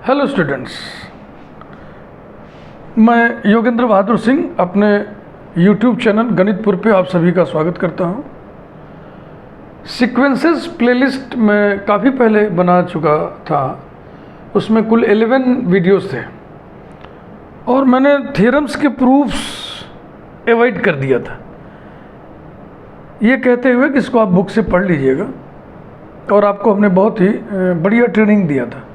Hello students, मैं योगेंद्र बहादुर सिंह अपने YouTube channel गणितपुर पे आप सभी का स्वागत करता हूँ। सीक्वेंसेस प्लेलिस्ट में काफ़ी पहले बना चुका था, उसमें कुल 11 वीडियोस थे और मैंने थ्योरम्स के प्रूफ्स अवॉइड कर दिया था, ये कहते हुए कि इसको आप बुक से पढ़ लीजिएगा और आपको हमने बहुत ही बढ़िया ट्रेनिंग दिया था।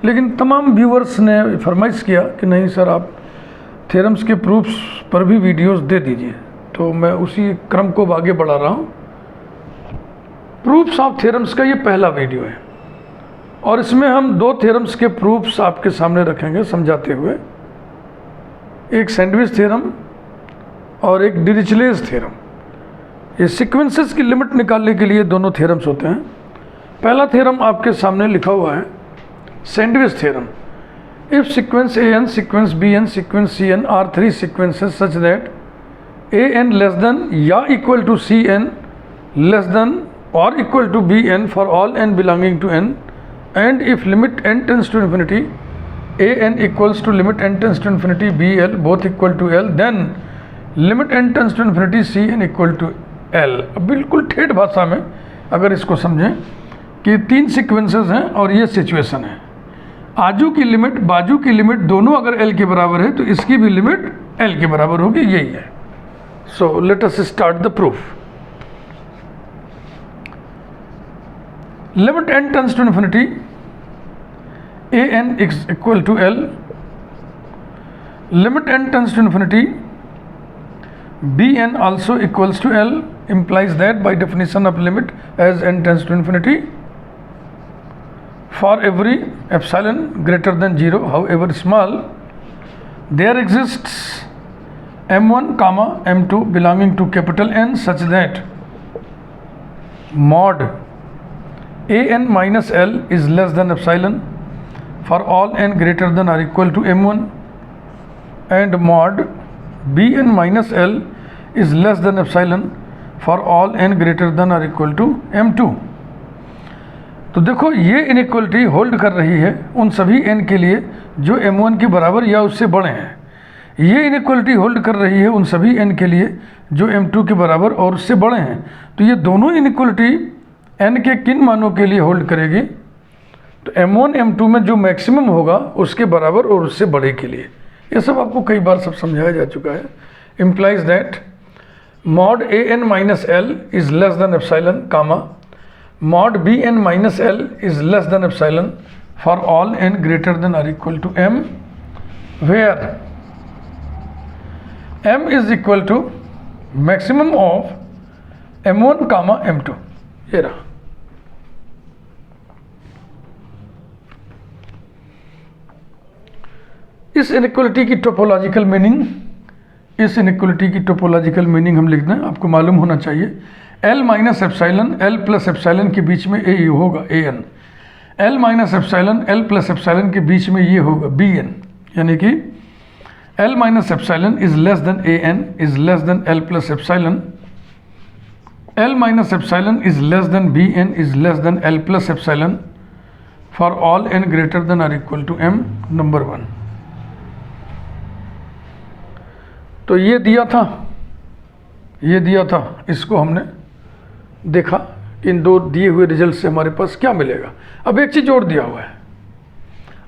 लेकिन तमाम व्यूअर्स ने फरमाइश किया कि नहीं सर, आप थ्योरम्स के प्रूफ्स पर भी वीडियोस दे दीजिए, तो मैं उसी क्रम को आगे बढ़ा रहा हूँ। प्रूफ्स ऑफ थ्योरम्स का ये पहला वीडियो है और इसमें हम दो थ्योरम्स के प्रूफ्स आपके सामने रखेंगे समझाते हुए, एक सैंडविच थ्योरम और एक डिरिचलेस थ्योरम। ये सीक्वेंसेस की लिमिट निकालने के लिए दोनों थ्योरम्स होते हैं। पहला थ्योरम आपके सामने लिखा हुआ है, sandwich theorem. If sequence an, sequence bn, sequence cn are three sequences such that an less than या equal to cn less than or equal to bn for all n belonging to n, and if limit n tends to infinity an equals to limit n tends to infinity bl both equal to l, then limit n tends to infinity cn equal to l। अब बिल्कुल ठेठ भाषा में अगर इसको समझें कि तीन सीक्वेंसेस हैं और ये सिचुएशन है, आजू की लिमिट बाजू की लिमिट दोनों अगर l के बराबर है तो इसकी भी लिमिट l के बराबर होगी, यही है। So let us start the proof. Limit n tends to infinity an is equal to l, limit n tends to infinity bn also equals to l, implies that by definition of limit as n tends to infinity, for every epsilon greater than 0 however small, there exists m1 comma m2 belonging to capital N such that mod an minus l is less than epsilon for all n greater than or equal to m1, and mod bn minus l is less than epsilon for all n greater than or equal to m2। तो देखो, ये inequality hold कर रही है उन सभी n के लिए जो m1 के बराबर या उससे बड़े हैं। ये इनइक्वलिटी होल्ड कर रही है उन सभी n के लिए जो m2 के बराबर और उससे बड़े हैं। तो ये दोनों इनइक्वलिटी n के किन मानों के लिए होल्ड करेगी? तो m1 m2 में जो मैक्सिमम होगा उसके बराबर और उससे बड़े के लिए। ये सब आपको कई बार सब समझाया जा चुका है। Implies that mod an minus L is less than epsilon comma mod bn minus l is less than epsilon for all n greater than or equal to m, where m is equal to maximum of m1 comma m2। ये रहा। इस inequality की topological meaning, इस inequality की topological meaning हम लिख दें, आपको मालूम होना चाहिए। L minus epsilon L plus epsilon के बीच में ए होगा an, L minus epsilon L plus epsilon के बीच में ये होगा bn, यानी कि L minus epsilon is less than an is less than L plus epsilon, L minus epsilon is less then bn is less than L plus epsilon for all n greater than और equal to m, number 1। तो ये दिया था, इसको हमने देखा, इन दो दिए हुए रिजल्ट से हमारे पास क्या मिलेगा। अब एक चीज और दिया हुआ है,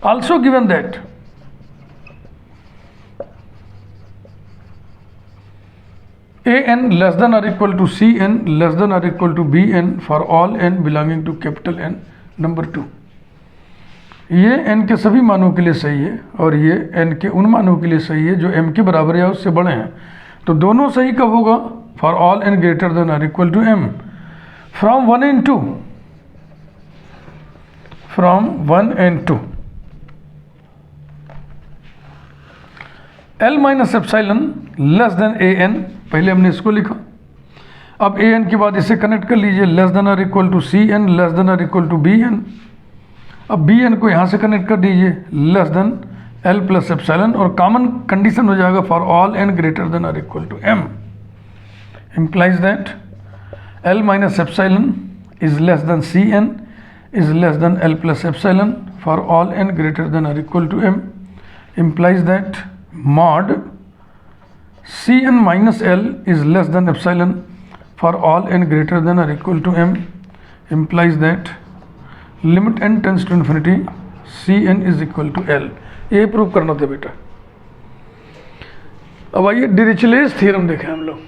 also given that an less than और equal to cn less than और equal to bn for all n belonging to capital N, number 2। ये n के सभी मानों के लिए सही है और ये n के उन मानों के लिए सही है जो m के बराबर या उससे बड़े हैं। तो दोनों सही कब होगा? For all n greater than और equal to m, from 1 and 2, from 1 and 2। L minus epsilon less than an, पहले हमने इसको लिखा। अब an के बाद इसे कनेक्ट कर लीजिए, लेस देन और equal to cn less than और इक्वल टू bn। अब bn को यहाँ से कनेक्ट कर दीजिए, less than L plus epsilon, और कॉमन कंडीशन हो जाएगा for all n greater than और equal to m, implies that L minus epsilon is less than Cn is less than L plus epsilon for all n greater than or equal to m implies that mod Cn minus L is less than epsilon for all n greater than or equal to m implies that limit n tends to infinity Cn is equal to L। ये prove करना था बेटा। अब आइए डिरिचलेस theorem देखें हम लोग।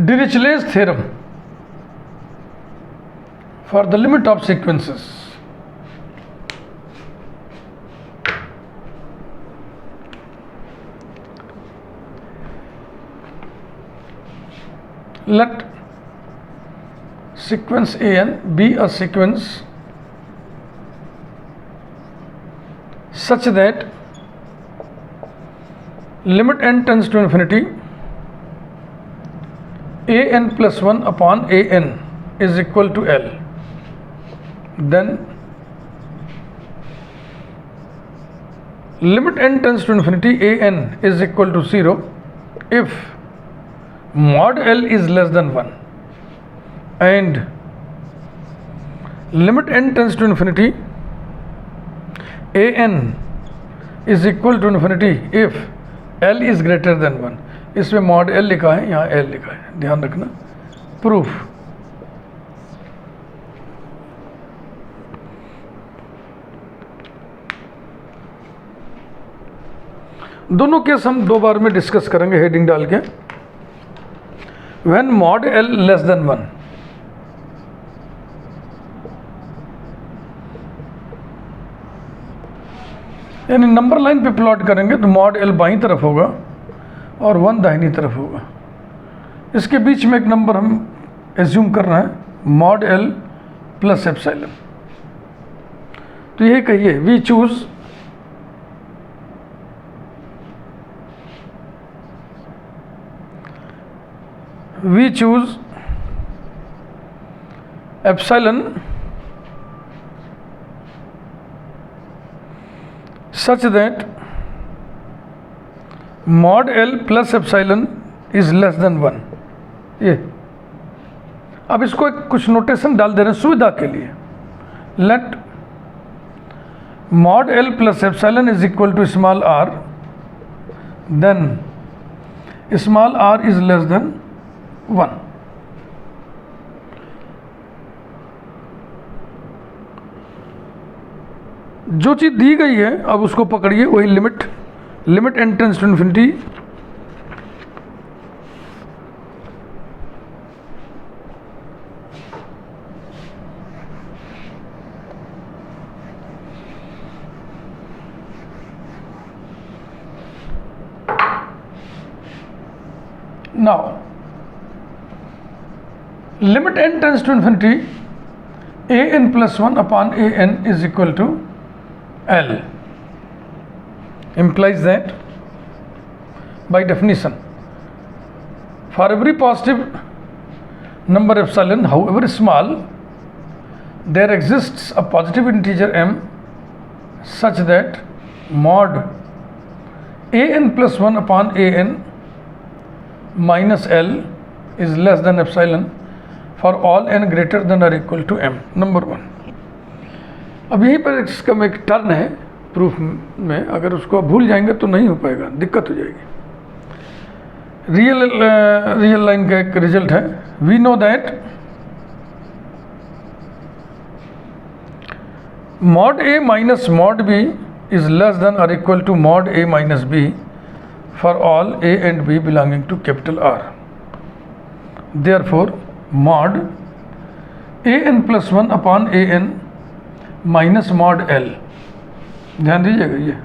Dirichlet's theorem for the limit of sequences. Let sequence an be a sequence such that limit n tends to infinity an plus 1 upon an is equal to L, then limit n tends to infinity an is equal to 0 if mod L is less than 1 and limit n tends to infinity an is equal to infinity if L is greater than 1। इसमें mod L लिखा है, यहाँ L लिखा है, ध्यान रखना। Proof दोनों case हम दो बार में डिस्कस करेंगे हेडिंग डाल के। When mod L less than 1, यानी नंबर लाइन पे प्लॉट करेंगे तो मॉड एल बाईं तरफ होगा और 1 दाहिनी तरफ होगा। इसके बीच में एक नंबर हम एज्यूम कर रहे हैं मॉड एल प्लस एप्सिलॉन। तो ये कहिए we choose epsilon such that mod L plus epsilon is less than 1। ये अब इसको एक कुछ नोटेशन डाल दे रहे हैं सुविधा के लिए। Let mod L plus epsilon is equal to small r, then small r is less than 1। जो चीज दी गई है अब उसको पकड़िए, वही limit n tends to infinity now limit n tends to infinity an plus 1 upon an is equal to L implies that by definition for every positive number epsilon however small there exists a positive integer m such that mod an plus 1 upon an minus L is less than epsilon for all n greater than or equal to m। Number 1। अब यहीं पर इसका एक turn है proof में, अगर उसको आप भूल जाएंगे तो नहीं हो पाएगा, दिक्कत हो जाएगी। रियल लाइन का एक रिजल्ट है। We know that mod a minus mod b is less than or equal to mod a minus b for all a and b belonging to capital R. Therefore mod an plus 1 upon an minus mod L, ध्यान दीजिएगा, ये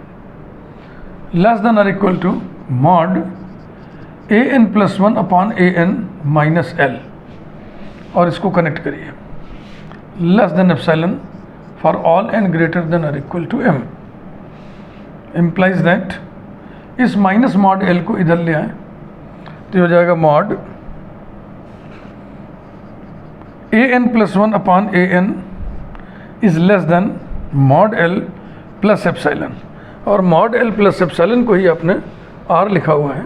less than और equal to mod an plus 1 upon an minus L, और इसको connect करिए less than epsilon for all n greater than और equal to m। Implies that, इस minus mod L को इधर ले आए तो हो जाएगा mod a n plus one upon a n is less than mod L plus epsilon, और मॉड एल प्लस एप्सिलॉन को ही आपने आर लिखा हुआ है।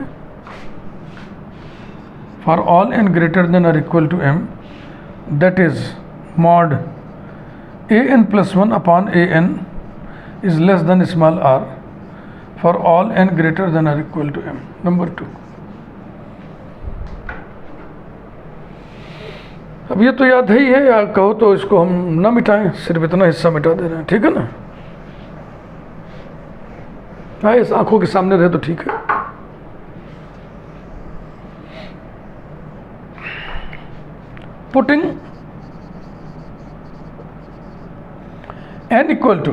For all n greater than और equal to M, that is mod a n plus one upon a n is less than small R for all n greater than और equal to M. Number 2। अब ये तो याद है ही है, या कहो तो इसको हम ना मिटाएं, सिर्फ इतना हिस्सा मिटा दे रहे हैं, ठीक है ना। हाँ, इस आंखों के सामने रहे तो ठीक है। पुटिंग n इक्वल टू,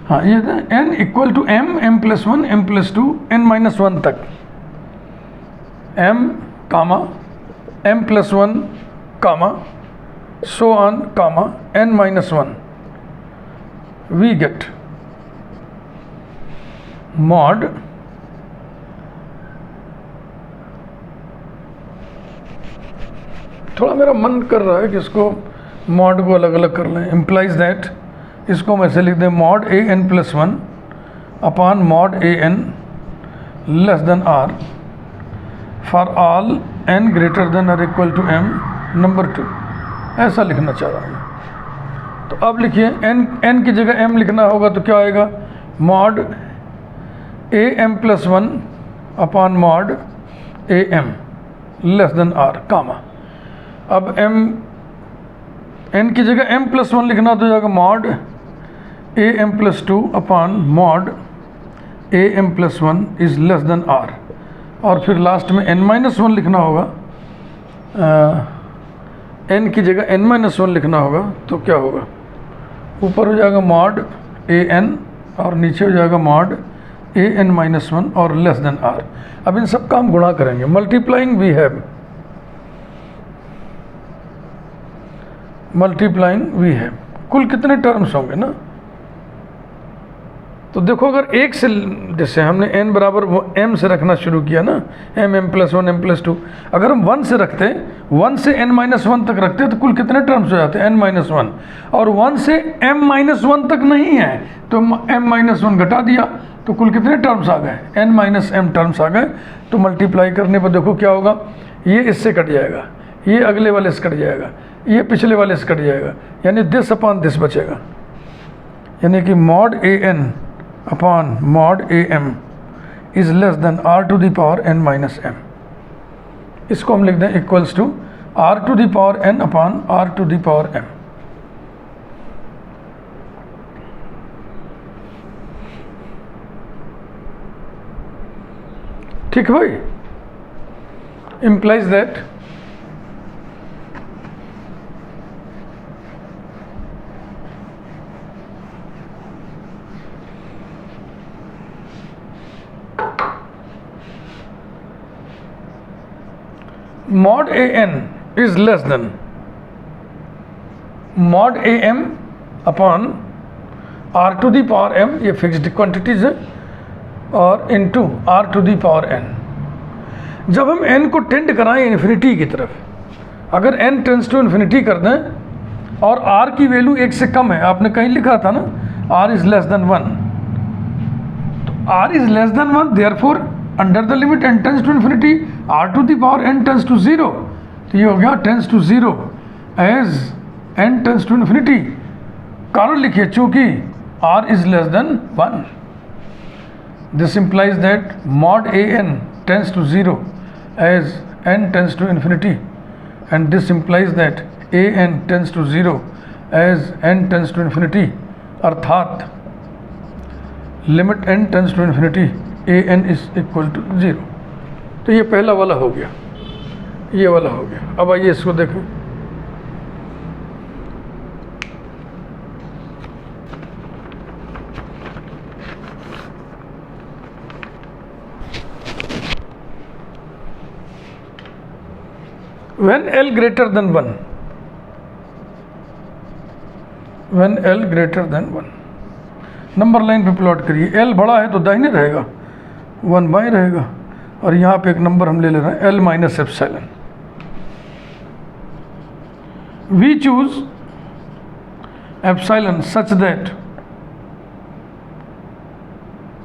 हाँ ये n equal to m plus one, m plus two, n minus one तक, m comma m plus one comma so on comma n minus one, we get mod थोड़ा मेरा मन कर रहा है कि इसको मॉड को अलग अलग कर लें। इम्प्लाइज दैट, इसको मैं ऐसे लिख दें mod a n plus one upon mod a n less than r for all n greater than और इक्वल टू एम। नंबर 2, ऐसा लिखना चाह रहा हूँ। तो अब लिखिए n की जगह m लिखना होगा तो क्या आएगा, mod a m plus one upon mod a m less than R comma, अब n की जगह m प्लस वन लिखना तो जाएगा mod a m plus two upon mod a m plus one is less than r, और फिर last में n minus one लिखना होगा, n की जगह n माइनस वन लिखना होगा तो क्या होगा, ऊपर हो जाएगा मॉड ए एन और नीचे हो जाएगा mod a n minus one और लेस देन आर। अब इन सब का हम गुणा करेंगे, multiplying we have, multiplying we है, कुल कितने टर्म्स होंगे ना। तो देखो अगर एक से, जैसे हमने n बराबर m से रखना शुरू किया ना, m plus one m plus to, अगर हम 1 से रखते, 1 से n माइनस वन तक रखते तो कुल कितने टर्म्स हो जाते, n माइनस वन, और 1 से m माइनस वन तक नहीं है तो m माइनस वन घटा दिया तो कुल कितने टर्म्स आ गए, n माइनस m टर्म्स आ गए। तो मल्टीप्लाई करने पर देखो क्या होगा, ये इससे कट जाएगा, ये अगले वाले से कट जाएगा, ये पिछले वाले से कट जाएगा, यानी दिस अपॉन दिस बचेगा, यानी कि mod a n upon mod a m is less than r to the power n minus m. इसको हम लिख दें equals to r to the power n upon r to the power m. ठीक है भाई, implies that mod an is less than mod am upon r to the power m, ये fixed quantities है, और into r to the power n। जब हम n को tend कराएं इन्फिनिटी की तरफ, अगर n टेंड्स टू इन्फिनिटी कर दें और r की वैल्यू 1 से कम है, आपने कहीं लिखा था ना r इज लेस देन 1, तो r is less than 1, therefore under the limit n tends to infinity r to the power n tends to 0, तो ये हो गया tends to 0 as n tends to infinity. कारण लिखिए चूंकि r is less than 1, this implies that mod an tends to 0 as n tends to infinity, and this implies that an tends to 0 as n tends to infinity, अर्थात limit n tends to infinity an is equal to 0। तो ये पहला वाला हो गया, ये वाला हो गया। अब आइए इसको देखें, when L greater than 1, when L greater than 1, number line पे प्लॉट करिए, एल बड़ा है तो दाहिने रहेगा, 1 बाएं रहेगा, और यहाँ पे एक नंबर हम ले रहे हैं L minus epsilon. We choose epsilon such that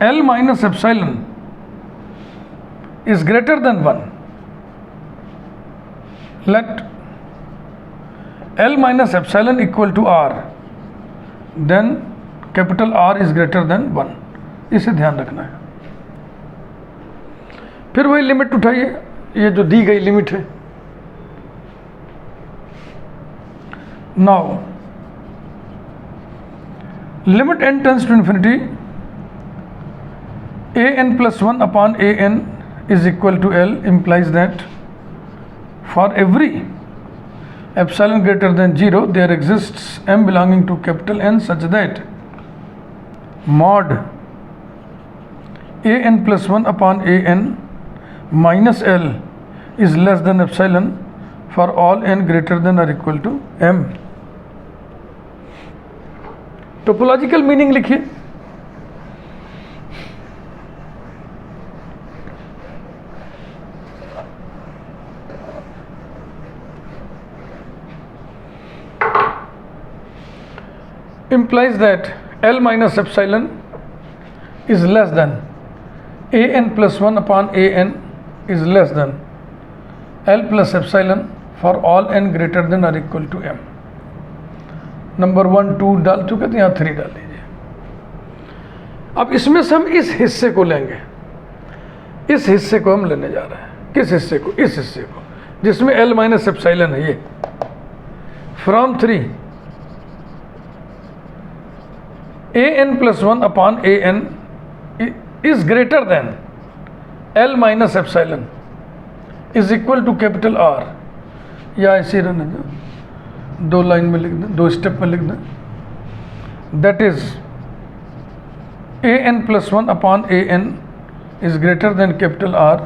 L minus epsilon is greater than 1. Let L minus epsilon equal to R, then capital R is greater than 1. इसे ध्यान रखना है। फिर वही लिमिट उठाइए, ये जो दी गई लिमिट है। Now limit n tends to infinity an plus 1 upon an is equal to L implies that for every epsilon greater than 0 there exists m belonging to capital N such that mod an plus 1 upon an minus L is less than epsilon for all n greater than or equal to m. Topological meaning लिखिए। implies that L minus epsilon is less than an plus 1 upon an is less than L plus epsilon for all n greater than or equal to m. Number 1 2 डाल चुके थे, यहाँ 3 डाल लीजिए। अब इसमें से हम इस हिस्से को लेंगे, इस हिस्से को हम लेने जा रहे हैं। किस हिस्से को? इस हिस्से को जिसमें L माइनस एप्सिलॉन है। ये from 3 an plus 1 upon an is greater than L minus epsilon is equal to capital R, या ऐसे रहने दो, 2 लाइन में लिख दें, 2 स्टेप में लिख दें। That is an plus 1 upon an is greater than capital R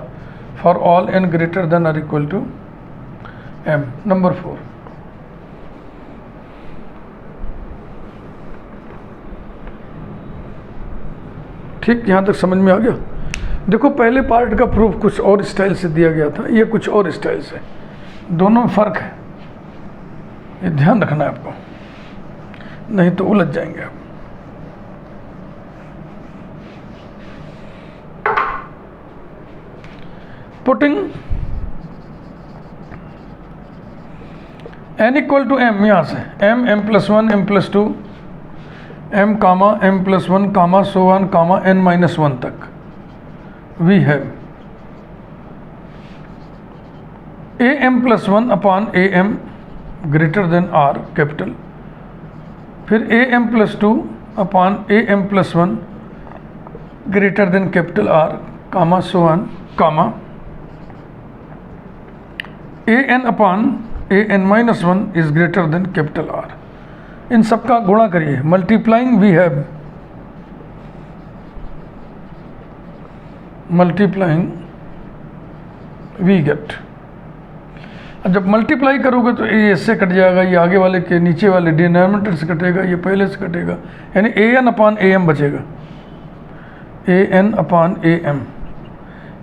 for all n greater than or equal to m. Number 4 ठीक, यहाँ तक समझ में आ गया। देखो पहले पार्ट का प्रूफ कुछ और स्टाइल से दिया गया था, ये कुछ और स्टाइल से, दोनों में फ़र्क है, ये ध्यान रखना है आपको, नहीं तो उलझ जाएंगे आप। Putting n equal to m, यहाँ से m m plus 1 m plus 2 m comma m plus 1 comma so on comma n minus 1 तक we have am plus 1 upon am greater than r capital, फिर am plus 2 upon am plus 1 greater than capital R comma so on comma an upon an minus 1 is greater than capital R। इन सब का गुणा करिए, multiplying we have, multiplying we get. जब multiply करोगे तो ये इससे कट जाएगा, ये आगे वाले के नीचे वाले डिनोमिनेटर से कटेगा, ये पहले से कटेगा, यानी an अपॉन am बचेगा। an upon am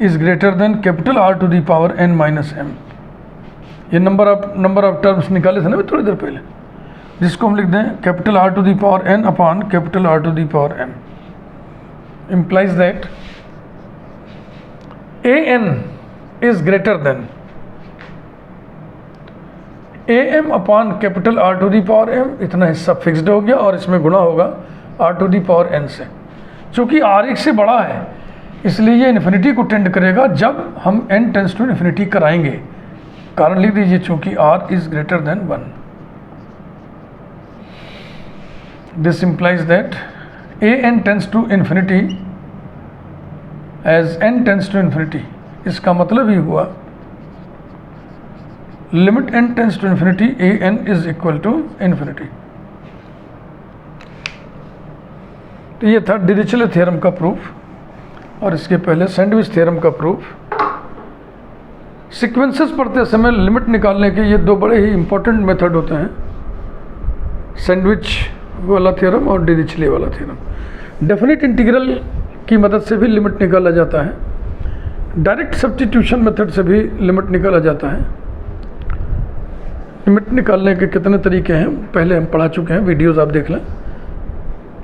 is greater than capital R to the power n minus m। ये नंबर ऑफ टर्म्स निकाले थे ना थोड़ी देर पहले, जिसको हम लिख दें capital R to the power n upon capital R to the power m। implies that an is greater than am upon capital R to the power m। इतना हिस्सा फिक्स्ड हो गया और इसमें गुणा होगा R to the power n से। चूँकि R 1 से बड़ा है इसलिए ये इन्फिनिटी को टेंड करेगा जब हम n टेंड्स टू इन्फिनिटी कराएंगे। कारण लिख दीजिए, चूँकि R is greater then 1। This implies that an tends to infinity as n tends to infinity। इसका मतलब ही हुआ limit n tends to infinity an is equal to infinity। तो ये था डिरिचले थ्योरम का प्रूफ, और इसके पहले सैंडविच थ्योरम का प्रूफ। सीक्वेंसेस पढ़ते समय लिमिट निकालने के ये 2 बड़े ही इंपॉर्टेंट मेथड होते हैं, सैंडविच वाला थ्योरम और डिरिचले वाला थ्योरम। डेफिनेट इंटीग्रल की मदद से भी लिमिट निकाला जाता है। डायरेक्ट सब्स्टिट्यूशन मेथड से भी लिमिट निकाला जाता है। लिमिट निकालने के कितने तरीके हैं पहले हम पढ़ा चुके हैं, वीडियोस आप देख लें।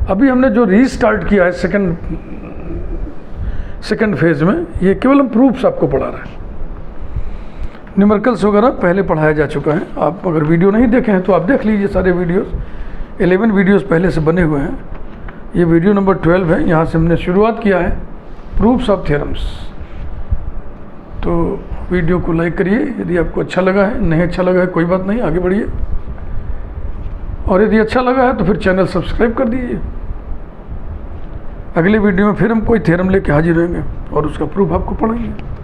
अभी हमने जो रीस्टार्ट किया है सेकंड फेज में, ये केवल हम प्रूफ्स आपको पढ़ा रहे हैं। न्यूमेरिकल्स वगैरह पहले पढ़ाया जा चुका है। आप अगर वीडियो नहीं देखे हैं तो आप देख लीजिए सारे वीडियोस। 11 वीडियोस पहले से बने हुए हैं। ये वीडियो नंबर 12 है। यहाँ से हमने शुरुआत किया है प्रूफ्स ऑफ थ्योरम्स। तो वीडियो को लाइक करिए यदि आपको अच्छा लगा है। नहीं अच्छा लगा है कोई बात नहीं, आगे बढ़िए। और यदि अच्छा लगा है तो फिर चैनल सब्सक्राइब कर दीजिए। अगले वीडियो में फिर हम कोई थ्योरम लेके हाजिर होंगे और उसका प्रूफ आपको पढ़ाएंगे।